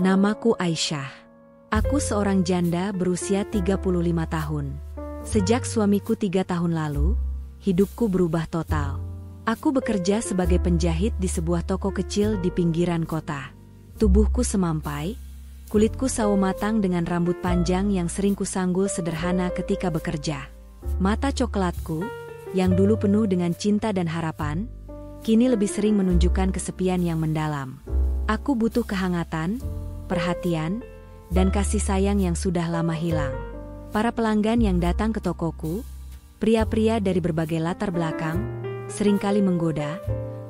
Namaku Aisyah. Aku seorang janda berusia 35 tahun. Sejak suamiku 3 tahun lalu, hidupku berubah total. Aku bekerja sebagai penjahit di sebuah toko kecil di pinggiran kota. Tubuhku semampai, kulitku sawo matang dengan rambut panjang yang sering kusanggul sederhana ketika bekerja. Mata coklatku, yang dulu penuh dengan cinta dan harapan, kini lebih sering menunjukkan kesepian yang mendalam. Aku butuh kehangatan, perhatian, dan kasih sayang yang sudah lama hilang. Para pelanggan yang datang ke tokoku, pria-pria dari berbagai latar belakang, seringkali menggoda,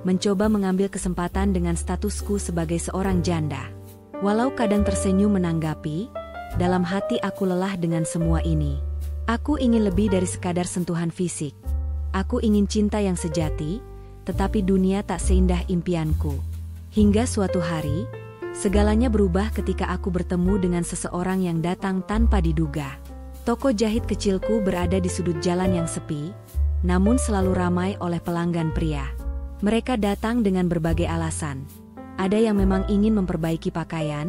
mencoba mengambil kesempatan dengan statusku sebagai seorang janda. Walau kadang tersenyum menanggapi, dalam hati aku lelah dengan semua ini. Aku ingin lebih dari sekadar sentuhan fisik. Aku ingin cinta yang sejati, tetapi dunia tak seindah impianku. Hingga suatu hari, segalanya berubah ketika aku bertemu dengan seseorang yang datang tanpa diduga. Toko jahit kecilku berada di sudut jalan yang sepi, namun selalu ramai oleh pelanggan pria. Mereka datang dengan berbagai alasan. Ada yang memang ingin memperbaiki pakaian,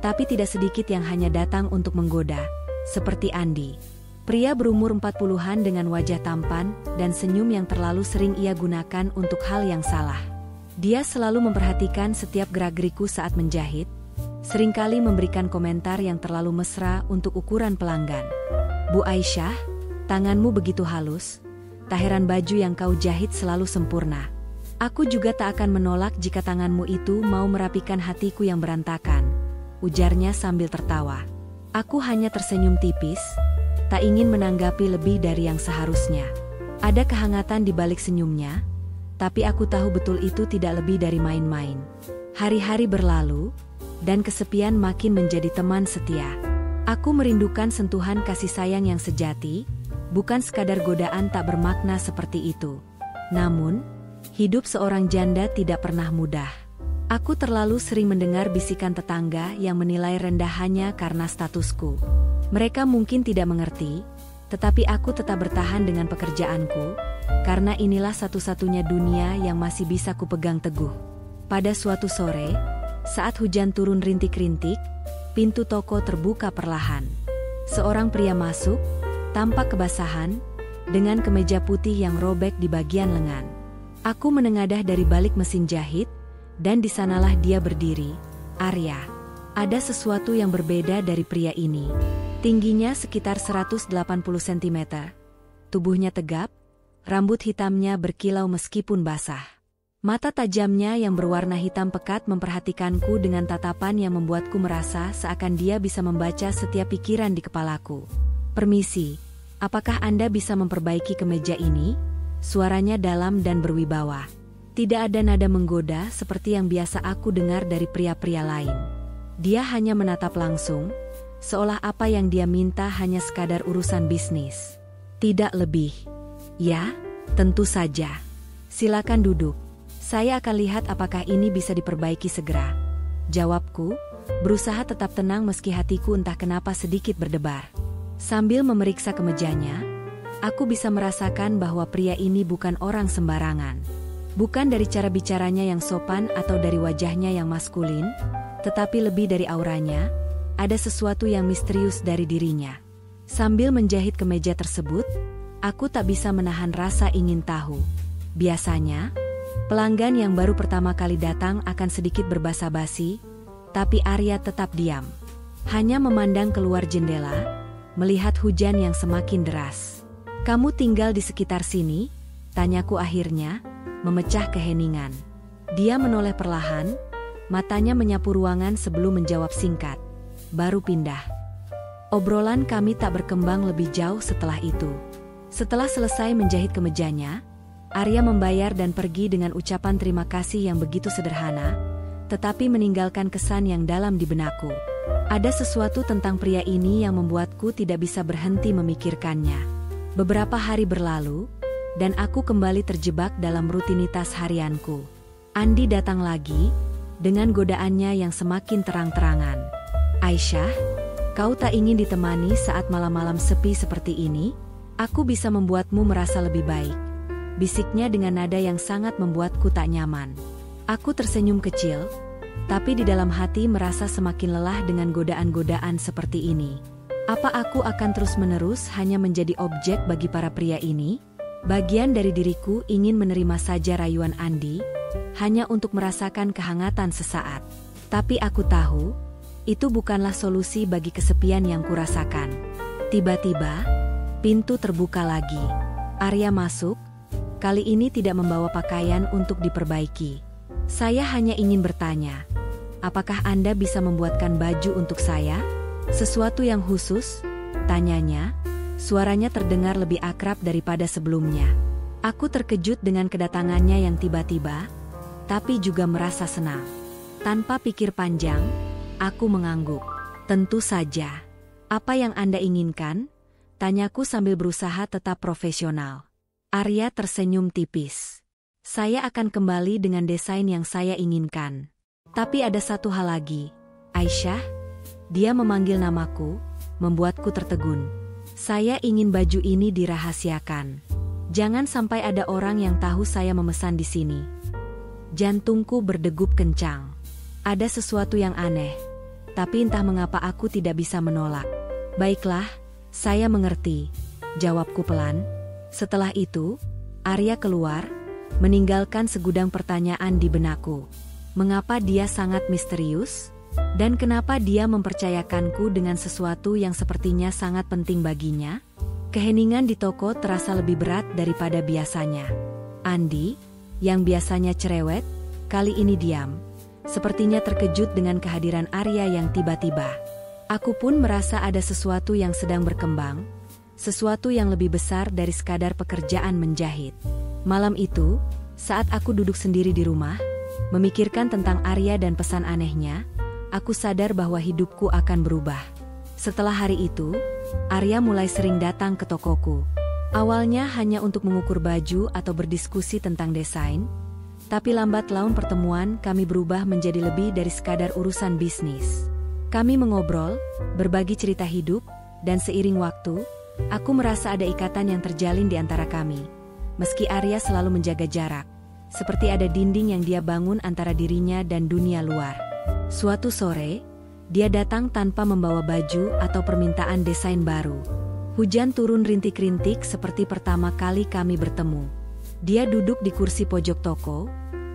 tapi tidak sedikit yang hanya datang untuk menggoda, seperti Andi. Pria berumur 40-an dengan wajah tampan dan senyum yang terlalu sering ia gunakan untuk hal yang salah. Dia selalu memperhatikan setiap gerak-geriku saat menjahit, seringkali memberikan komentar yang terlalu mesra untuk ukuran pelanggan. "Bu Aisyah, tanganmu begitu halus, tak heran baju yang kau jahit selalu sempurna. Aku juga tak akan menolak jika tanganmu itu mau merapikan hatiku yang berantakan," ujarnya sambil tertawa. Aku hanya tersenyum tipis, tak ingin menanggapi lebih dari yang seharusnya. Ada kehangatan di balik senyumnya, tapi aku tahu betul itu tidak lebih dari main-main. Hari-hari berlalu, dan kesepian makin menjadi teman setia. Aku merindukan sentuhan kasih sayang yang sejati, bukan sekadar godaan tak bermakna seperti itu. Namun, hidup seorang janda tidak pernah mudah. Aku terlalu sering mendengar bisikan tetangga yang menilai rendah hanya karena statusku. Mereka mungkin tidak mengerti, tetapi aku tetap bertahan dengan pekerjaanku, karena inilah satu-satunya dunia yang masih bisa kupegang teguh. Pada suatu sore, saat hujan turun rintik-rintik, pintu toko terbuka perlahan. Seorang pria masuk, tampak kebasahan, dengan kemeja putih yang robek di bagian lengan. Aku menengadah dari balik mesin jahit, dan di sanalah dia berdiri, Arya. Ada sesuatu yang berbeda dari pria ini. Tingginya sekitar 180 cm. Tubuhnya tegap, rambut hitamnya berkilau meskipun basah. Mata tajamnya yang berwarna hitam pekat memperhatikanku dengan tatapan yang membuatku merasa seakan dia bisa membaca setiap pikiran di kepalaku. "Permisi, apakah Anda bisa memperbaiki kemeja ini?" Suaranya dalam dan berwibawa. Tidak ada nada menggoda seperti yang biasa aku dengar dari pria-pria lain. Dia hanya menatap langsung, seolah apa yang dia minta hanya sekadar urusan bisnis. Tidak lebih. "Ya, tentu saja. Silakan duduk. Saya akan lihat apakah ini bisa diperbaiki segera," jawabku, berusaha tetap tenang meski hatiku entah kenapa sedikit berdebar. Sambil memeriksa kemejanya, aku bisa merasakan bahwa pria ini bukan orang sembarangan. Bukan dari cara bicaranya yang sopan atau dari wajahnya yang maskulin, tetapi lebih dari auranya, ada sesuatu yang misterius dari dirinya. Sambil menjahit kemeja tersebut, aku tak bisa menahan rasa ingin tahu. Biasanya, pelanggan yang baru pertama kali datang akan sedikit berbasa-basi, tapi Arya tetap diam. Hanya memandang keluar jendela, melihat hujan yang semakin deras. "Kamu tinggal di sekitar sini?" tanyaku akhirnya, memecah keheningan. Dia menoleh perlahan, matanya menyapu ruangan sebelum menjawab singkat. "Baru pindah." Obrolan kami tak berkembang lebih jauh setelah itu. Setelah selesai menjahit kemejanya, Arya membayar dan pergi dengan ucapan terima kasih yang begitu sederhana, tetapi meninggalkan kesan yang dalam di benakku. Ada sesuatu tentang pria ini yang membuatku tidak bisa berhenti memikirkannya. Beberapa hari berlalu, dan aku kembali terjebak dalam rutinitas harianku. Andi datang lagi, dengan godaannya yang semakin terang-terangan. "Aisyah, kau tak ingin ditemani saat malam-malam sepi seperti ini? Aku bisa membuatmu merasa lebih baik," bisiknya dengan nada yang sangat membuatku tak nyaman. Aku tersenyum kecil, Tapi di dalam hati merasa semakin lelah dengan godaan-godaan seperti ini. Apa aku akan terus-menerus hanya menjadi objek bagi para pria ini? Bagian dari diriku ingin menerima saja rayuan Andi, hanya untuk merasakan kehangatan sesaat. Tapi aku tahu, itu bukanlah solusi bagi kesepian yang kurasakan. Tiba-tiba, pintu terbuka lagi. Arya masuk, kali ini tidak membawa pakaian untuk diperbaiki. Saya hanya ingin bertanya, apakah Anda bisa membuatkan baju untuk saya? Sesuatu yang khusus? Tanyanya, suaranya terdengar lebih akrab daripada sebelumnya. Aku terkejut dengan kedatangannya yang tiba-tiba, tapi juga merasa senang. Tanpa pikir panjang, aku mengangguk. Tentu saja. Apa yang Anda inginkan? Tanyaku sambil berusaha tetap profesional. Arya tersenyum tipis. Saya akan kembali dengan desain yang saya inginkan. Tapi ada satu hal lagi. Aisyah? Dia memanggil namaku, membuatku tertegun. Saya ingin baju ini dirahasiakan. Jangan sampai ada orang yang tahu saya memesan di sini. Jantungku berdegup kencang. Ada sesuatu yang aneh, tapi entah mengapa aku tidak bisa menolak. Baiklah, saya mengerti, jawabku pelan. Setelah itu, Arya keluar, meninggalkan segudang pertanyaan di benakku. Mengapa dia sangat misterius? Dan kenapa dia mempercayakanku dengan sesuatu yang sepertinya sangat penting baginya? Keheningan di toko terasa lebih berat daripada biasanya. Andi, yang biasanya cerewet, kali ini diam. Sepertinya terkejut dengan kehadiran Arya yang tiba-tiba. Aku pun merasa ada sesuatu yang sedang berkembang, sesuatu yang lebih besar dari sekadar pekerjaan menjahit. Malam itu, saat aku duduk sendiri di rumah, memikirkan tentang Arya dan pesan anehnya, aku sadar bahwa hidupku akan berubah. Setelah hari itu, Arya mulai sering datang ke tokoku. Awalnya hanya untuk mengukur baju atau berdiskusi tentang desain, tapi lambat laun pertemuan kami berubah menjadi lebih dari sekadar urusan bisnis. Kami mengobrol, berbagi cerita hidup, dan seiring waktu, aku merasa ada ikatan yang terjalin di antara kami. Meski Arya selalu menjaga jarak, seperti ada dinding yang dia bangun antara dirinya dan dunia luar. Suatu sore, dia datang tanpa membawa baju atau permintaan desain baru. Hujan turun rintik-rintik seperti pertama kali kami bertemu. Dia duduk di kursi pojok toko,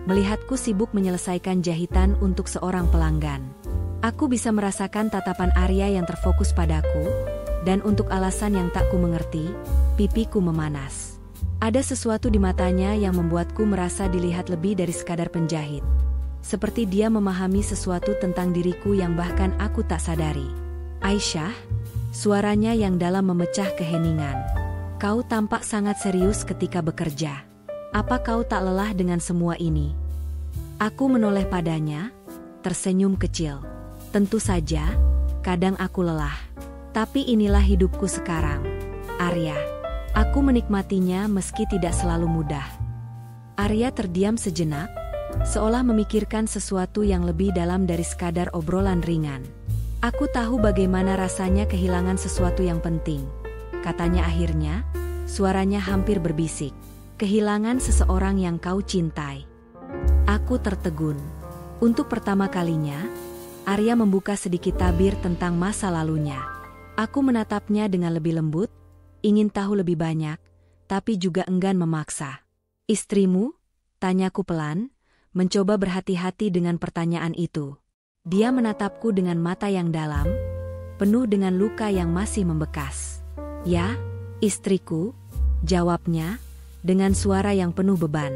melihatku sibuk menyelesaikan jahitan untuk seorang pelanggan. Aku bisa merasakan tatapan Arya yang terfokus padaku, dan untuk alasan yang tak ku mengerti, pipiku memanas. Ada sesuatu di matanya yang membuatku merasa dilihat lebih dari sekadar penjahit. Seperti dia memahami sesuatu tentang diriku yang bahkan aku tak sadari. Aisyah, suaranya yang dalam memecah keheningan. Kau tampak sangat serius ketika bekerja. Apa kau tak lelah dengan semua ini? Aku menoleh padanya, tersenyum kecil. Tentu saja, kadang aku lelah. Tapi inilah hidupku sekarang. Arya, aku menikmatinya meski tidak selalu mudah. Arya terdiam sejenak, seolah memikirkan sesuatu yang lebih dalam dari sekadar obrolan ringan. Aku tahu bagaimana rasanya kehilangan sesuatu yang penting, katanya akhirnya, suaranya hampir berbisik. Kehilangan seseorang yang kau cintai. Aku tertegun. Untuk pertama kalinya, Arya membuka sedikit tabir tentang masa lalunya. Aku menatapnya dengan lebih lembut, ingin tahu lebih banyak, tapi juga enggan memaksa. Istrimu? Tanyaku pelan, mencoba berhati-hati dengan pertanyaan itu. Dia menatapku dengan mata yang dalam, penuh dengan luka yang masih membekas. Ya, istriku, jawabnya, dengan suara yang penuh beban.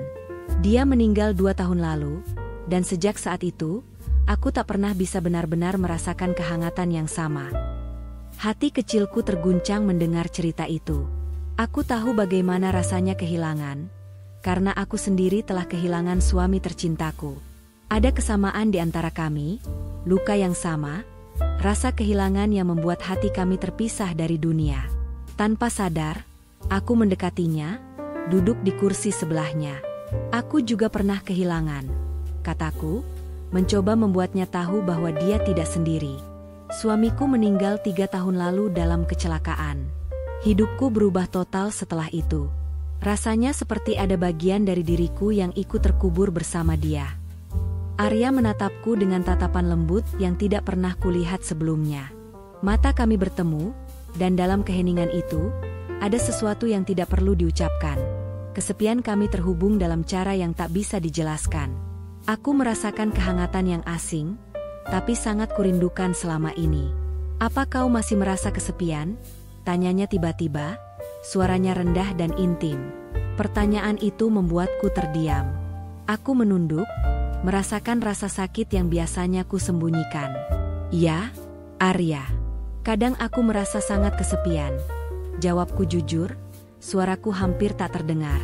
Dia meninggal 2 tahun lalu, dan sejak saat itu, aku tak pernah bisa benar-benar merasakan kehangatan yang sama. Hati kecilku terguncang mendengar cerita itu. Aku tahu bagaimana rasanya kehilangan, karena aku sendiri telah kehilangan suami tercintaku. Ada kesamaan di antara kami, luka yang sama, rasa kehilangan yang membuat hati kami terpisah dari dunia. Tanpa sadar, aku mendekatinya, duduk di kursi sebelahnya. Aku juga pernah kehilangan, kataku, mencoba membuatnya tahu bahwa dia tidak sendiri. Suamiku meninggal 3 tahun lalu dalam kecelakaan. Hidupku berubah total setelah itu. Rasanya seperti ada bagian dari diriku yang ikut terkubur bersama dia. Arya menatapku dengan tatapan lembut yang tidak pernah kulihat sebelumnya. Mata kami bertemu, dan dalam keheningan itu, ada sesuatu yang tidak perlu diucapkan. Kesepian kami terhubung dalam cara yang tak bisa dijelaskan. Aku merasakan kehangatan yang asing, tapi sangat kurindukan selama ini. "Apa kau masih merasa kesepian?" tanyanya tiba-tiba, suaranya rendah dan intim. Pertanyaan itu membuatku terdiam. Aku menunduk, merasakan rasa sakit yang biasanya ku sembunyikan. "Ya, Arya. Kadang aku merasa sangat kesepian." Jawabku jujur, suaraku hampir tak terdengar.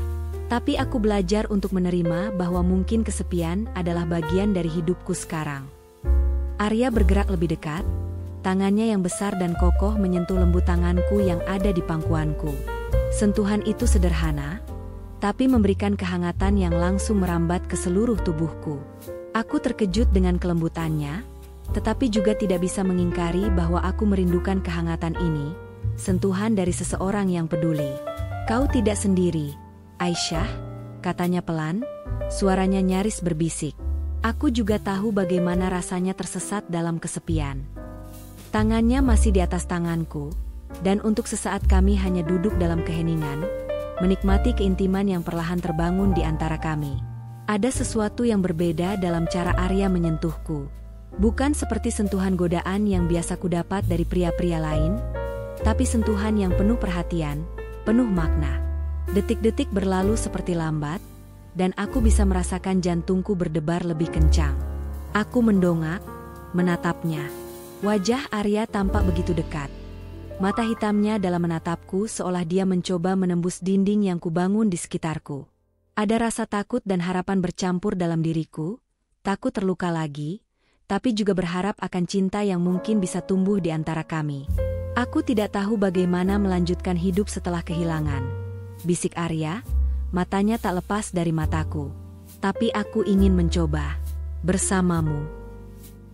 Tapi aku belajar untuk menerima bahwa mungkin kesepian adalah bagian dari hidupku sekarang. Arya bergerak lebih dekat, tangannya yang besar dan kokoh menyentuh lembut tanganku yang ada di pangkuanku. Sentuhan itu sederhana, tapi memberikan kehangatan yang langsung merambat ke seluruh tubuhku. Aku terkejut dengan kelembutannya, tetapi juga tidak bisa mengingkari bahwa aku merindukan kehangatan ini, sentuhan dari seseorang yang peduli. "Kau tidak sendiri, Aisyah," katanya pelan, suaranya nyaris berbisik. Aku juga tahu bagaimana rasanya tersesat dalam kesepian. Tangannya masih di atas tanganku, dan untuk sesaat kami hanya duduk dalam keheningan, menikmati keintiman yang perlahan terbangun di antara kami. Ada sesuatu yang berbeda dalam cara Arya menyentuhku. Bukan seperti sentuhan godaan yang biasa kudapat dari pria-pria lain, tapi sentuhan yang penuh perhatian, penuh makna. Detik-detik berlalu seperti lambat, dan aku bisa merasakan jantungku berdebar lebih kencang. Aku mendongak, menatapnya. Wajah Arya tampak begitu dekat. Mata hitamnya dalam menatapku seolah dia mencoba menembus dinding yang kubangun di sekitarku. Ada rasa takut dan harapan bercampur dalam diriku, takut terluka lagi, tapi juga berharap akan cinta yang mungkin bisa tumbuh di antara kami. "Aku tidak tahu bagaimana melanjutkan hidup setelah kehilangan," bisik Arya, matanya tak lepas dari mataku. "Tapi aku ingin mencoba, bersamamu."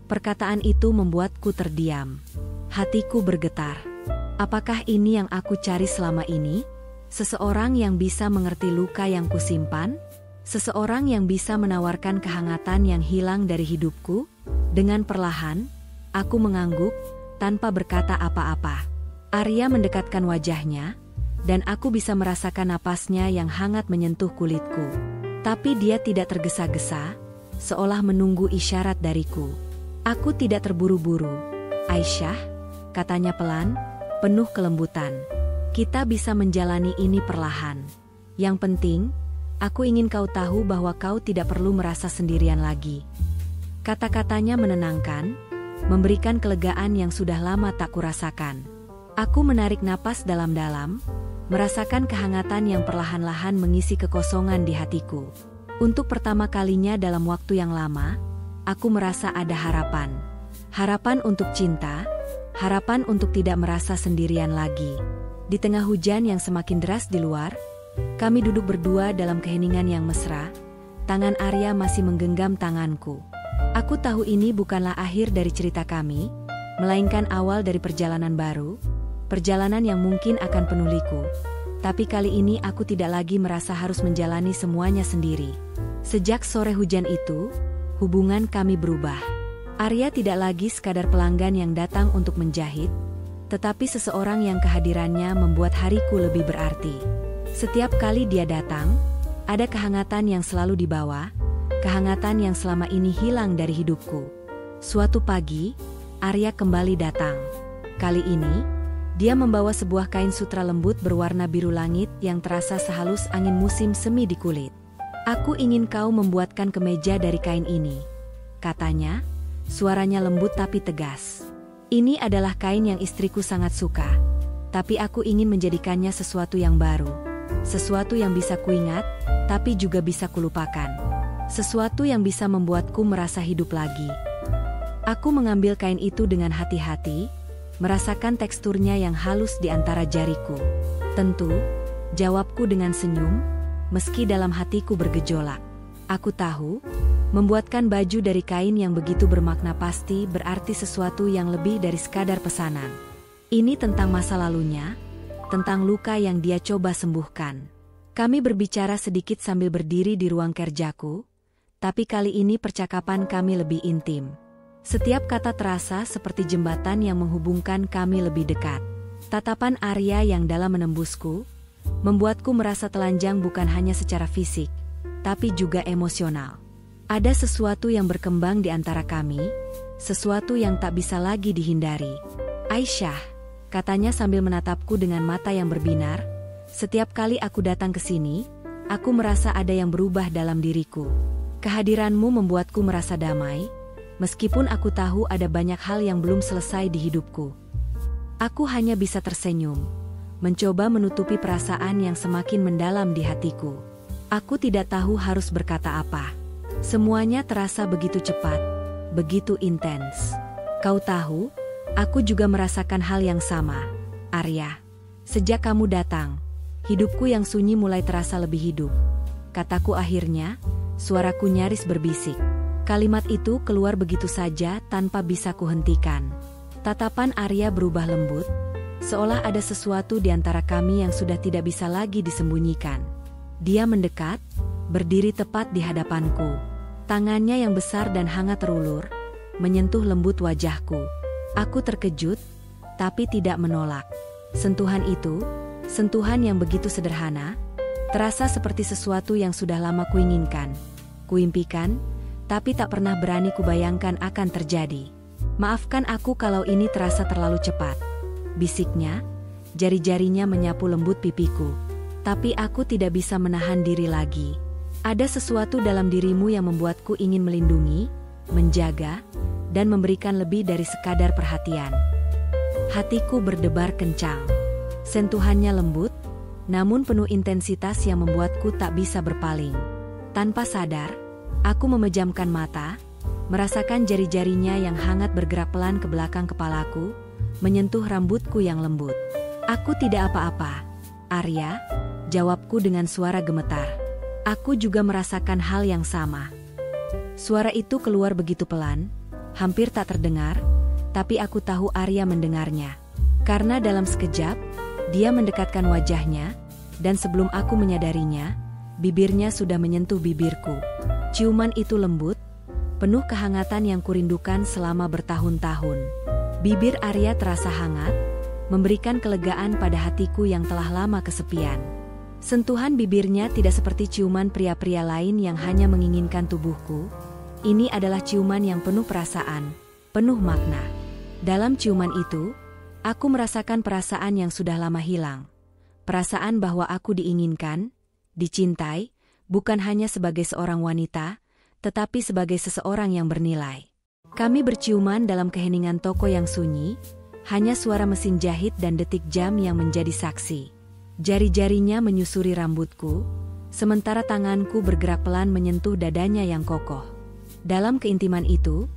Perkataan itu membuatku terdiam. Hatiku bergetar. Apakah ini yang aku cari selama ini? Seseorang yang bisa mengerti luka yang kusimpan? Seseorang yang bisa menawarkan kehangatan yang hilang dari hidupku? Dengan perlahan, aku mengangguk, tanpa berkata apa-apa. Arya mendekatkan wajahnya, dan aku bisa merasakan napasnya yang hangat menyentuh kulitku. Tapi dia tidak tergesa-gesa, seolah menunggu isyarat dariku. "Aku tidak terburu-buru, Aisyah," katanya pelan, penuh kelembutan. "Kita bisa menjalani ini perlahan. Yang penting, aku ingin kau tahu bahwa kau tidak perlu merasa sendirian lagi." Kata-katanya menenangkan, memberikan kelegaan yang sudah lama tak kurasakan. Aku menarik napas dalam-dalam, merasakan kehangatan yang perlahan-lahan mengisi kekosongan di hatiku. Untuk pertama kalinya dalam waktu yang lama, aku merasa ada harapan. Harapan untuk cinta, harapan untuk tidak merasa sendirian lagi. Di tengah hujan yang semakin deras di luar, kami duduk berdua dalam keheningan yang mesra. Tangan Arya masih menggenggam tanganku. Aku tahu ini bukanlah akhir dari cerita kami, melainkan awal dari perjalanan baru, perjalanan yang mungkin akan penuh liku. Tapi kali ini aku tidak lagi merasa harus menjalani semuanya sendiri. Sejak sore hujan itu, hubungan kami berubah. Arya tidak lagi sekadar pelanggan yang datang untuk menjahit, tetapi seseorang yang kehadirannya membuat hariku lebih berarti. Setiap kali dia datang, ada kehangatan yang selalu dibawa, kehangatan yang selama ini hilang dari hidupku. Suatu pagi, Arya kembali datang. Kali ini, dia membawa sebuah kain sutra lembut berwarna biru langit yang terasa sehalus angin musim semi di kulit. "Aku ingin kau membuatkan kemeja dari kain ini," katanya. Suaranya lembut tapi tegas. "Ini adalah kain yang istriku sangat suka, tapi aku ingin menjadikannya sesuatu yang baru. Sesuatu yang bisa kuingat, tapi juga bisa kulupakan. Sesuatu yang bisa membuatku merasa hidup lagi." Aku mengambil kain itu dengan hati-hati, merasakan teksturnya yang halus di antara jariku. "Tentu," jawabku dengan senyum, meski dalam hatiku bergejolak. Aku tahu, membuatkan baju dari kain yang begitu bermakna pasti berarti sesuatu yang lebih dari sekadar pesanan. Ini tentang masa lalunya, tentang luka yang dia coba sembuhkan. Kami berbicara sedikit sambil berdiri di ruang kerjaku, Tapi kali ini percakapan kami lebih intim. Setiap kata terasa seperti jembatan yang menghubungkan kami lebih dekat. Tatapan Arya yang dalam menembusku, membuatku merasa telanjang bukan hanya secara fisik, tapi juga emosional. Ada sesuatu yang berkembang di antara kami, sesuatu yang tak bisa lagi dihindari. Aisyah, katanya sambil menatapku dengan mata yang berbinar, setiap kali aku datang ke sini, aku merasa ada yang berubah dalam diriku. Kehadiranmu membuatku merasa damai, meskipun aku tahu ada banyak hal yang belum selesai di hidupku. Aku hanya bisa tersenyum, mencoba menutupi perasaan yang semakin mendalam di hatiku. Aku tidak tahu harus berkata apa. Semuanya terasa begitu cepat, begitu intens. Kau tahu, aku juga merasakan hal yang sama, Arya. Sejak kamu datang, hidupku yang sunyi mulai terasa lebih hidup. Kataku akhirnya, suaraku nyaris berbisik. Kalimat itu keluar begitu saja tanpa bisa kuhentikan. Tatapan Arya berubah lembut, seolah ada sesuatu di antara kami yang sudah tidak bisa lagi disembunyikan. Dia mendekat, berdiri tepat di hadapanku. Tangannya yang besar dan hangat terulur, menyentuh lembut wajahku. Aku terkejut, tapi tidak menolak. Sentuhan itu, sentuhan yang begitu sederhana, terasa seperti sesuatu yang sudah lama kuinginkan, kuimpikan, tapi tak pernah berani kubayangkan akan terjadi. Maafkan aku kalau ini terasa terlalu cepat, bisiknya, jari-jarinya menyapu lembut pipiku. Tapi aku tidak bisa menahan diri lagi. Ada sesuatu dalam dirimu yang membuatku ingin melindungi, menjaga, dan memberikan lebih dari sekadar perhatian. Hatiku berdebar kencang. Sentuhannya lembut, namun penuh intensitas yang membuatku tak bisa berpaling. Tanpa sadar, aku memejamkan mata, merasakan jari-jarinya yang hangat bergerak pelan ke belakang kepalaku, menyentuh rambutku yang lembut. Aku tidak apa-apa, Arya, jawabku dengan suara gemetar. Aku juga merasakan hal yang sama. Suara itu keluar begitu pelan, hampir tak terdengar, tapi aku tahu Arya mendengarnya. Karena dalam sekejap, dia mendekatkan wajahnya, dan sebelum aku menyadarinya, bibirnya sudah menyentuh bibirku. Ciuman itu lembut, penuh kehangatan yang kurindukan selama bertahun-tahun. Bibir Arya terasa hangat, memberikan kelegaan pada hatiku yang telah lama kesepian. Sentuhan bibirnya tidak seperti ciuman pria-pria lain yang hanya menginginkan tubuhku. Ini adalah ciuman yang penuh perasaan, penuh makna. Dalam ciuman itu, aku merasakan perasaan yang sudah lama hilang. Perasaan bahwa aku diinginkan, dicintai, bukan hanya sebagai seorang wanita, tetapi sebagai seseorang yang bernilai. Kami berciuman dalam keheningan toko yang sunyi, hanya suara mesin jahit dan detik jam yang menjadi saksi. Jari-jarinya menyusuri rambutku, sementara tanganku bergerak pelan menyentuh dadanya yang kokoh. Dalam keintiman itu,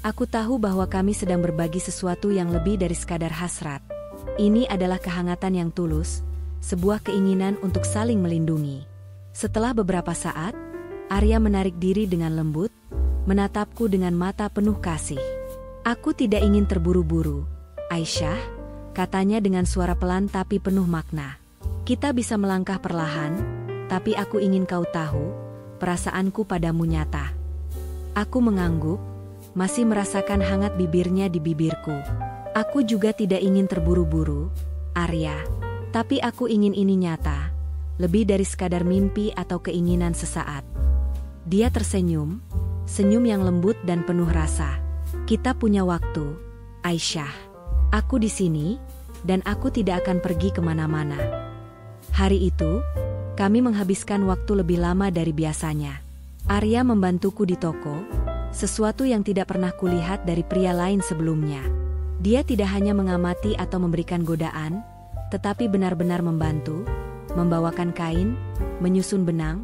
aku tahu bahwa kami sedang berbagi sesuatu yang lebih dari sekadar hasrat. Ini adalah kehangatan yang tulus, sebuah keinginan untuk saling melindungi. Setelah beberapa saat, Arya menarik diri dengan lembut, menatapku dengan mata penuh kasih. Aku tidak ingin terburu-buru, Aisyah, katanya dengan suara pelan tapi penuh makna. Kita bisa melangkah perlahan, tapi aku ingin kau tahu, perasaanku padamu nyata. Aku mengangguk, masih merasakan hangat bibirnya di bibirku. Aku juga tidak ingin terburu-buru, Arya, tapi aku ingin ini nyata, lebih dari sekadar mimpi atau keinginan sesaat. Dia tersenyum, senyum yang lembut dan penuh rasa. Kita punya waktu, Aisyah. Aku di sini, dan aku tidak akan pergi kemana-mana. Hari itu, kami menghabiskan waktu lebih lama dari biasanya. Arya membantuku di toko, sesuatu yang tidak pernah kulihat dari pria lain sebelumnya. Dia tidak hanya mengamati atau memberikan godaan, tetapi benar-benar membantu, membawakan kain, menyusun benang,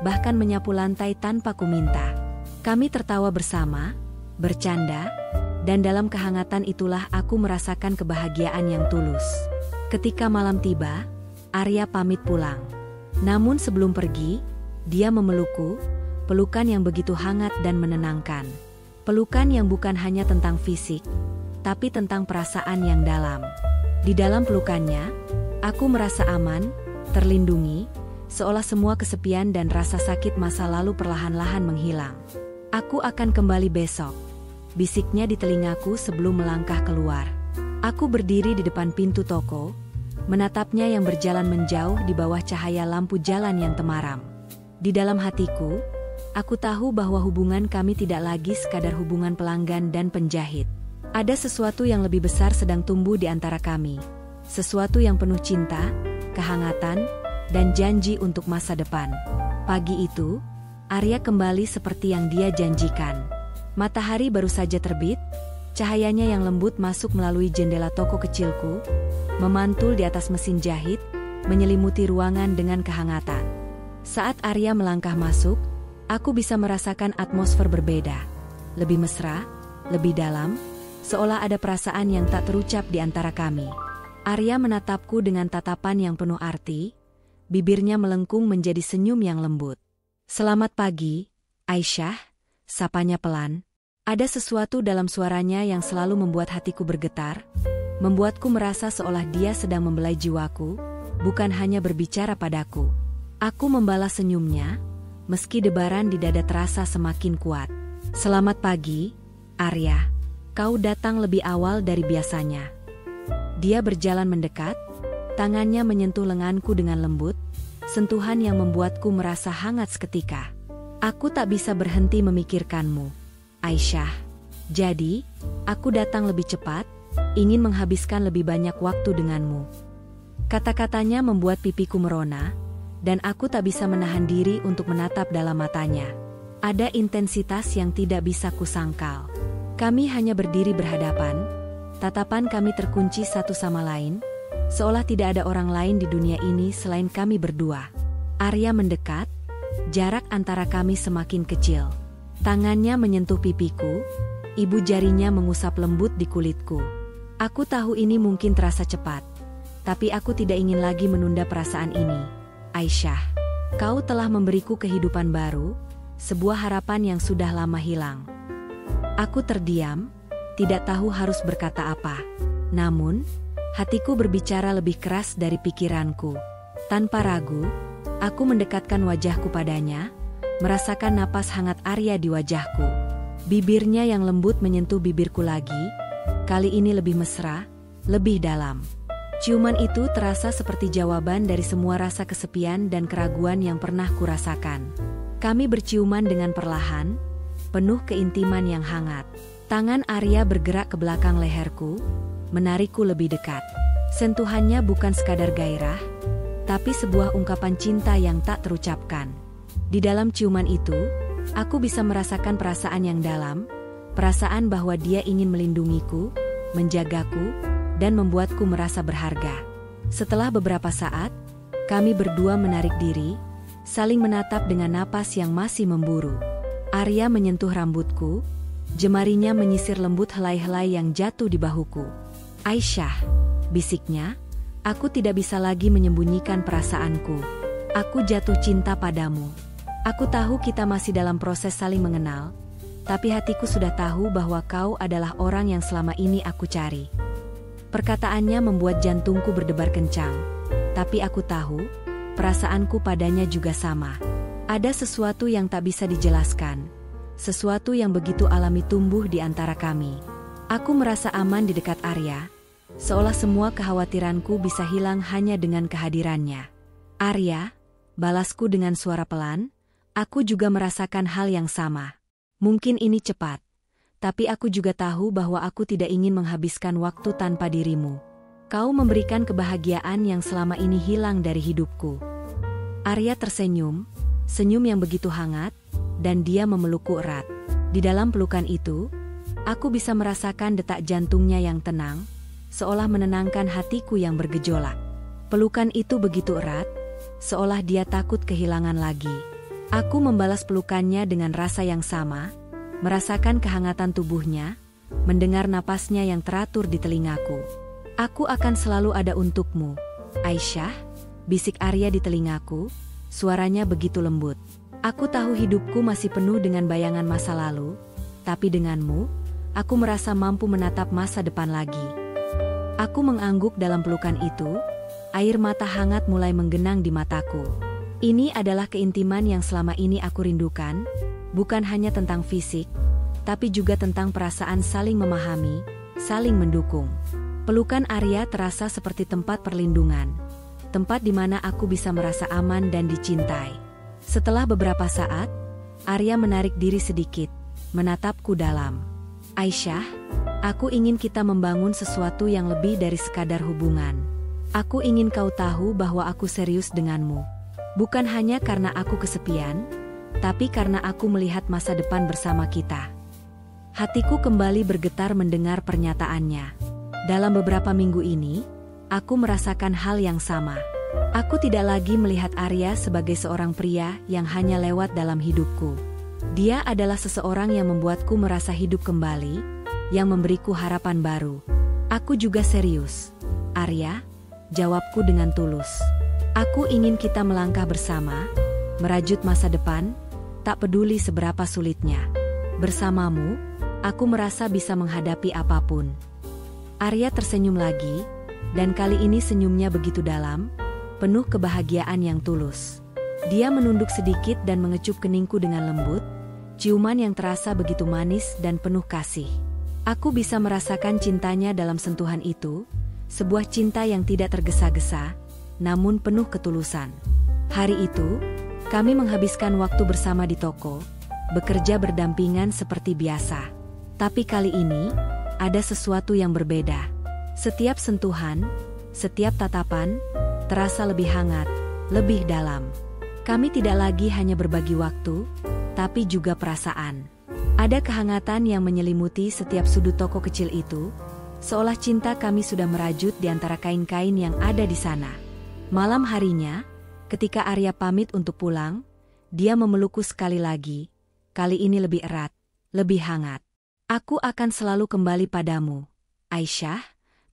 bahkan menyapu lantai tanpa kuminta. Kami tertawa bersama, bercanda, dan dalam kehangatan itulah aku merasakan kebahagiaan yang tulus. Ketika malam tiba, Arya pamit pulang. Namun sebelum pergi, dia memelukku, pelukan yang begitu hangat dan menenangkan. Pelukan yang bukan hanya tentang fisik, tapi tentang perasaan yang dalam. Di dalam pelukannya, aku merasa aman, terlindungi, seolah semua kesepian dan rasa sakit masa lalu perlahan-lahan menghilang. Aku akan kembali besok, bisiknya di telingaku sebelum melangkah keluar. Aku berdiri di depan pintu toko, menatapnya yang berjalan menjauh di bawah cahaya lampu jalan yang temaram. Di dalam hatiku, aku tahu bahwa hubungan kami tidak lagi sekadar hubungan pelanggan dan penjahit. Ada sesuatu yang lebih besar sedang tumbuh di antara kami. Sesuatu yang penuh cinta, kehangatan, dan janji untuk masa depan. Pagi itu, Arya kembali seperti yang dia janjikan. Matahari baru saja terbit, cahayanya yang lembut masuk melalui jendela toko kecilku, memantul di atas mesin jahit, menyelimuti ruangan dengan kehangatan. Saat Arya melangkah masuk, aku bisa merasakan atmosfer berbeda. Lebih mesra, lebih dalam, seolah ada perasaan yang tak terucap di antara kami. Arya menatapku dengan tatapan yang penuh arti, bibirnya melengkung menjadi senyum yang lembut. "Selamat pagi, Aisyah," sapanya pelan. Ada sesuatu dalam suaranya yang selalu membuat hatiku bergetar, membuatku merasa seolah dia sedang membelai jiwaku, bukan hanya berbicara padaku. Aku membalas senyumnya, meski debaran di dada terasa semakin kuat. "Selamat pagi, Arya. Kau datang lebih awal dari biasanya." Dia berjalan mendekat, tangannya menyentuh lenganku dengan lembut, sentuhan yang membuatku merasa hangat seketika. "Aku tak bisa berhenti memikirkanmu, Aisyah. Jadi, aku datang lebih cepat, ingin menghabiskan lebih banyak waktu denganmu." Kata-katanya membuat pipiku merona, dan aku tak bisa menahan diri untuk menatap dalam matanya. Ada intensitas yang tidak bisa kusangkal. Kami hanya berdiri berhadapan, tatapan kami terkunci satu sama lain, seolah tidak ada orang lain di dunia ini selain kami berdua. Arya mendekat, jarak antara kami semakin kecil. Tangannya menyentuh pipiku, ibu jarinya mengusap lembut di kulitku. Aku tahu ini mungkin terasa cepat, tapi aku tidak ingin lagi menunda perasaan ini. "Aisyah, kau telah memberiku kehidupan baru, sebuah harapan yang sudah lama hilang." Aku terdiam, tidak tahu harus berkata apa. Namun, hatiku berbicara lebih keras dari pikiranku. Tanpa ragu, aku mendekatkan wajahku padanya, merasakan napas hangat Arya di wajahku. Bibirnya yang lembut menyentuh bibirku lagi, kali ini lebih mesra, lebih dalam. Ciuman itu terasa seperti jawaban dari semua rasa kesepian dan keraguan yang pernah kurasakan. Kami berciuman dengan perlahan, penuh keintiman yang hangat. Tangan Arya bergerak ke belakang leherku, menarikku lebih dekat. Sentuhannya bukan sekadar gairah, tapi sebuah ungkapan cinta yang tak terucapkan. Di dalam ciuman itu, aku bisa merasakan perasaan yang dalam, perasaan bahwa dia ingin melindungiku, menjagaku, dan membuatku merasa berharga. Setelah beberapa saat, kami berdua menarik diri, saling menatap dengan napas yang masih memburu. Arya menyentuh rambutku, jemarinya menyisir lembut helai-helai yang jatuh di bahuku. "Aisyah," bisiknya, "aku tidak bisa lagi menyembunyikan perasaanku. Aku jatuh cinta padamu. Aku tahu kita masih dalam proses saling mengenal, tapi hatiku sudah tahu bahwa kau adalah orang yang selama ini aku cari." Perkataannya membuat jantungku berdebar kencang, tapi aku tahu, perasaanku padanya juga sama. Ada sesuatu yang tak bisa dijelaskan, sesuatu yang begitu alami tumbuh di antara kami. Aku merasa aman di dekat Arya, seolah semua kekhawatiranku bisa hilang hanya dengan kehadirannya. "Arya," balasku dengan suara pelan, "aku juga merasakan hal yang sama. Mungkin ini cepat, tapi aku juga tahu bahwa aku tidak ingin menghabiskan waktu tanpa dirimu. Kau memberikan kebahagiaan yang selama ini hilang dari hidupku." Arya tersenyum, senyum yang begitu hangat, dan dia memelukku erat. Di dalam pelukan itu, aku bisa merasakan detak jantungnya yang tenang, seolah menenangkan hatiku yang bergejolak. Pelukan itu begitu erat, seolah dia takut kehilangan lagi. Aku membalas pelukannya dengan rasa yang sama, merasakan kehangatan tubuhnya, mendengar napasnya yang teratur di telingaku. "Aku akan selalu ada untukmu, Aisyah," bisik Arya di telingaku, suaranya begitu lembut. "Aku tahu hidupku masih penuh dengan bayangan masa lalu, tapi denganmu, aku merasa mampu menatap masa depan lagi." Aku mengangguk dalam pelukan itu, air mata hangat mulai menggenang di mataku. Ini adalah keintiman yang selama ini aku rindukan, bukan hanya tentang fisik, tapi juga tentang perasaan saling memahami, saling mendukung. Pelukan Arya terasa seperti tempat perlindungan, tempat di mana aku bisa merasa aman dan dicintai. Setelah beberapa saat, Arya menarik diri sedikit, menatapku dalam. Aisyah, aku ingin kita membangun sesuatu yang lebih dari sekadar hubungan. Aku ingin kau tahu bahwa aku serius denganmu. Bukan hanya karena aku kesepian, tapi karena aku melihat masa depan bersama kita. Hatiku kembali bergetar mendengar pernyataannya. Dalam beberapa minggu ini, aku merasakan hal yang sama. Aku tidak lagi melihat Arya sebagai seorang pria yang hanya lewat dalam hidupku. Dia adalah seseorang yang membuatku merasa hidup kembali, yang memberiku harapan baru. Aku juga serius. Arya, jawabku dengan tulus. Aku ingin kita melangkah bersama, merajut masa depan, tak peduli seberapa sulitnya. Bersamamu, aku merasa bisa menghadapi apapun. Arya tersenyum lagi, dan kali ini senyumnya begitu dalam, penuh kebahagiaan yang tulus. Dia menunduk sedikit dan mengecup keningku dengan lembut, ciuman yang terasa begitu manis dan penuh kasih. Aku bisa merasakan cintanya dalam sentuhan itu, sebuah cinta yang tidak tergesa-gesa, namun penuh ketulusan. Hari itu, kami menghabiskan waktu bersama di toko, bekerja berdampingan seperti biasa. Tapi kali ini, ada sesuatu yang berbeda. Setiap sentuhan, setiap tatapan, terasa lebih hangat, lebih dalam. Kami tidak lagi hanya berbagi waktu, tapi juga perasaan. Ada kehangatan yang menyelimuti setiap sudut toko kecil itu, seolah cinta kami sudah merajut di antara kain-kain yang ada di sana. Malam harinya, ketika Arya pamit untuk pulang, dia memelukku sekali lagi, kali ini lebih erat, lebih hangat. Aku akan selalu kembali padamu, Aisyah,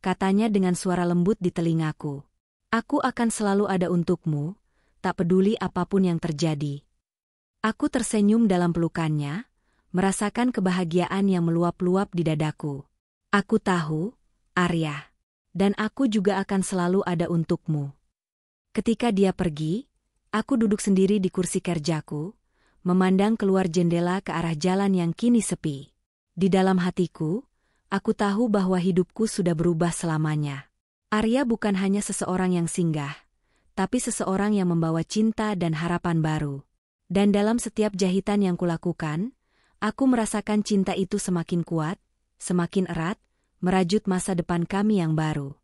katanya dengan suara lembut di telingaku. Aku akan selalu ada untukmu, tak peduli apapun yang terjadi. Aku tersenyum dalam pelukannya, merasakan kebahagiaan yang meluap-luap di dadaku. Aku tahu, Arya, dan aku juga akan selalu ada untukmu. Ketika dia pergi, aku duduk sendiri di kursi kerjaku, memandang keluar jendela ke arah jalan yang kini sepi. Di dalam hatiku, aku tahu bahwa hidupku sudah berubah selamanya. Arya bukan hanya seseorang yang singgah, tapi seseorang yang membawa cinta dan harapan baru. Dan dalam setiap jahitan yang kulakukan, aku merasakan cinta itu semakin kuat, semakin erat, merajut masa depan kami yang baru.